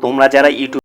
তোমরা যারা ইউটিউব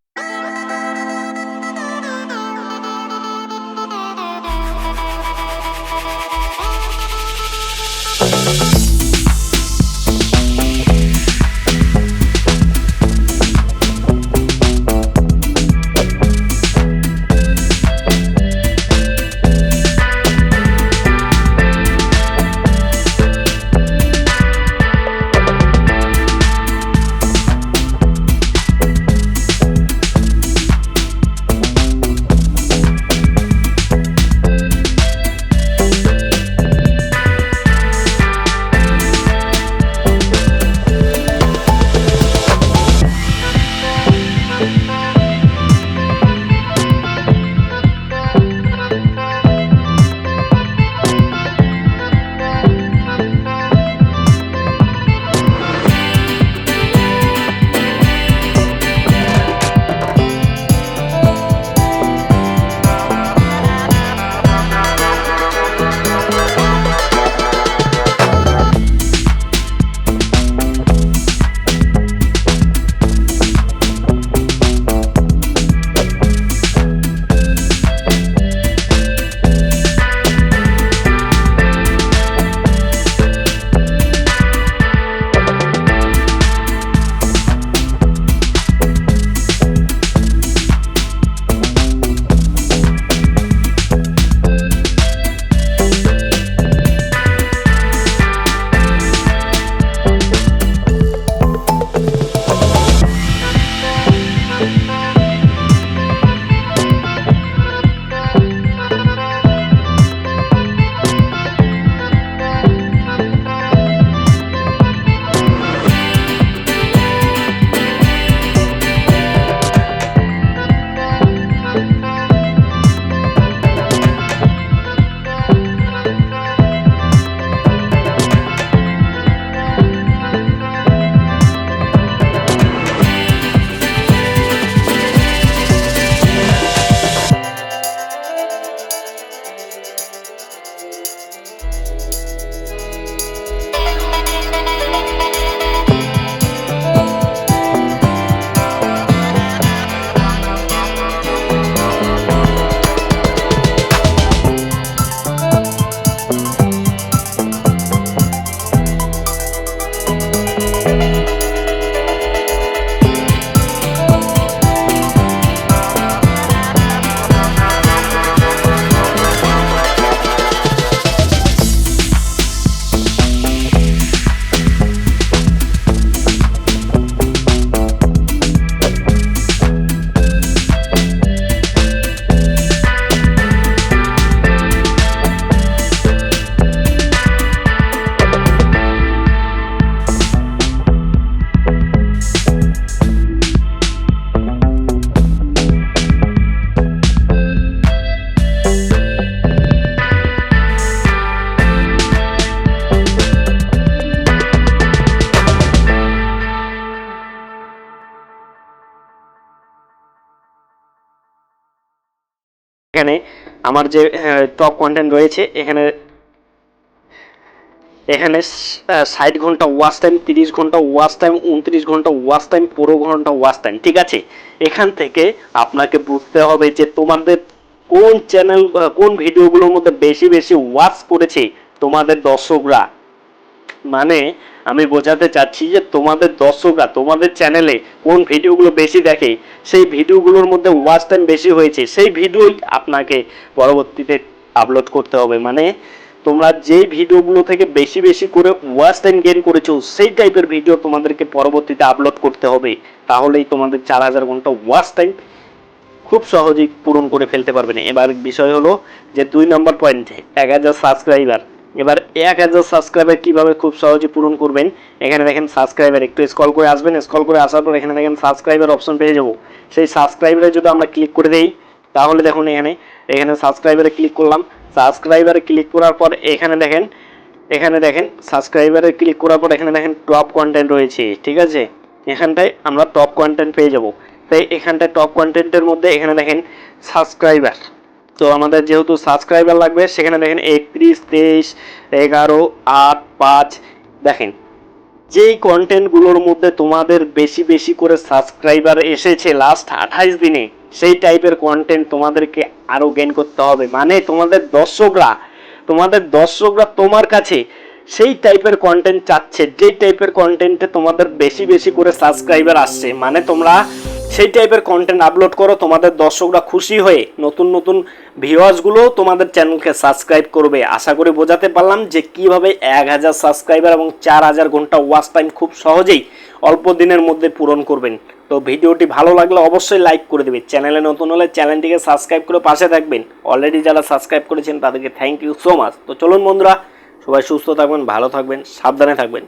এখানে আমার যে টপ কন্টেন্ট রয়েছে এখানে 60 ঘন্টা ওয়াচ টাইম, 30 ঘন্টা ওয়াচ টাইম, 29 ঘন্টা ওয়াচ টাইম, 15 ঘন্টা ওয়াচ টাইম। ঠিক আছে, এখান থেকে আপনাকে বুঝতে হবে যে তোমাদের কোন চ্যানেল কোন ভিডিওগুলোর মধ্যে বেশি বেশি ওয়াচ করেছে তোমাদের দর্শকরা। মানে আমি বোঝাতে চাচ্ছি যে তোমাদের দর্শকরা তোমাদের চ্যানেলে কোন ভিডিওগুলো বেশি দেখে, সেই ভিডিওগুলোর মধ্যে ওয়াচ টাইম বেশি হয়েছে, সেই ভিডিওই আপনাকে পরবর্তীতে আপলোড করতে হবে। মানে তোমরা যেই ভিডিওগুলো থেকে বেশি বেশি করে ওয়াচ টাইম গেইন করেছো সেই টাইপের ভিডিও তোমাদেরকে পরবর্তীতে আপলোড করতে হবে, তাহলেই তোমাদের 4000 ঘন্টা ওয়াচ টাইম খুব সহজেই পূরণ করে ফেলতে পারবেন। এবার বিষয় হলো যে 2 নম্বর পয়েন্টে 1000 সাবস্ক্রাইবার। এবার 1000 সাবস্ক্রাইবার কীভাবে খুব সহজে পূরণ করবেন, এখানে দেখেন সাবস্ক্রাইবার, একটু স্ক্রল করে আসবেন, স্ক্রল করে আসার পর এখানে দেখেন সাবস্ক্রাইবার অপশন পেয়ে যাবো। সেই সাবস্ক্রাইবারে যদি আমরা ক্লিক করে দেই তাহলে দেখুন এখানে সাবস্ক্রাইবারে ক্লিক করলাম। সাবস্ক্রাইবারে ক্লিক করার পর এখানে দেখেন সাবস্ক্রাইবারে ক্লিক করার পর এখানে দেখেন টপ কন্টেন্ট রয়েছে। ঠিক আছে, এখানটায় আমরা টপ কন্টেন্ট পেয়ে যাব। তাই এখানটায় টপ কন্টেন্টের মধ্যে এখানে দেখেন সাবস্ক্রাইবার, তো আমাদের যেহেতু সাবস্ক্রাইবার লাগবে সেখানে দেখেন 31, 23, 11, 8, 5 দেখেন যেই কন্টেন্টগুলোর মধ্যে তোমাদের বেশি বেশি করে সাবস্ক্রাইবার এসেছে লাস্ট 28 দিনে, সেই টাইপের কন্টেন্ট তোমাদেরকে আরও গেইন করতে হবে। মানে তোমাদের দর্শকরা তোমার কাছে সেই টাইপের কন্টেন্ট চাচ্ছে, যেই টাইপের কন্টেন্টে তোমাদের বেশি বেশি করে সাবস্ক্রাইবার আসছে। মানে তোমরা সেই টাইপের কন্টেন্ট আপলোড করো, তোমাদের দর্শকরা খুশি হয়ে নতুন নতুন ভিউয়ার্সগুলো তোমাদের চ্যানেলকে সাবস্ক্রাইব করবে। আশা করি বোঝাতে পারলাম যে কিভাবে 1000 সাবস্ক্রাইবার এবং 4000 ঘন্টা ওয়াচ টাইম খুব সহজেই অল্প দিনের মধ্যে পূরণ করবেন। তো ভিডিওটি ভালো লাগলে অবশ্যই লাইক করে দেবে, চ্যানেলে নতুন হলে চ্যানেলটিকে সাবস্ক্রাইব করে পাশে থাকবেন। অলরেডি যারা সাবস্ক্রাইব করেছেন তাদেরকে থ্যাংক ইউ সো মাচ। তো চলুন বন্ধুরা, সবাই সুস্থ থাকবেন, ভালো থাকবেন, সাবধানে থাকবেন।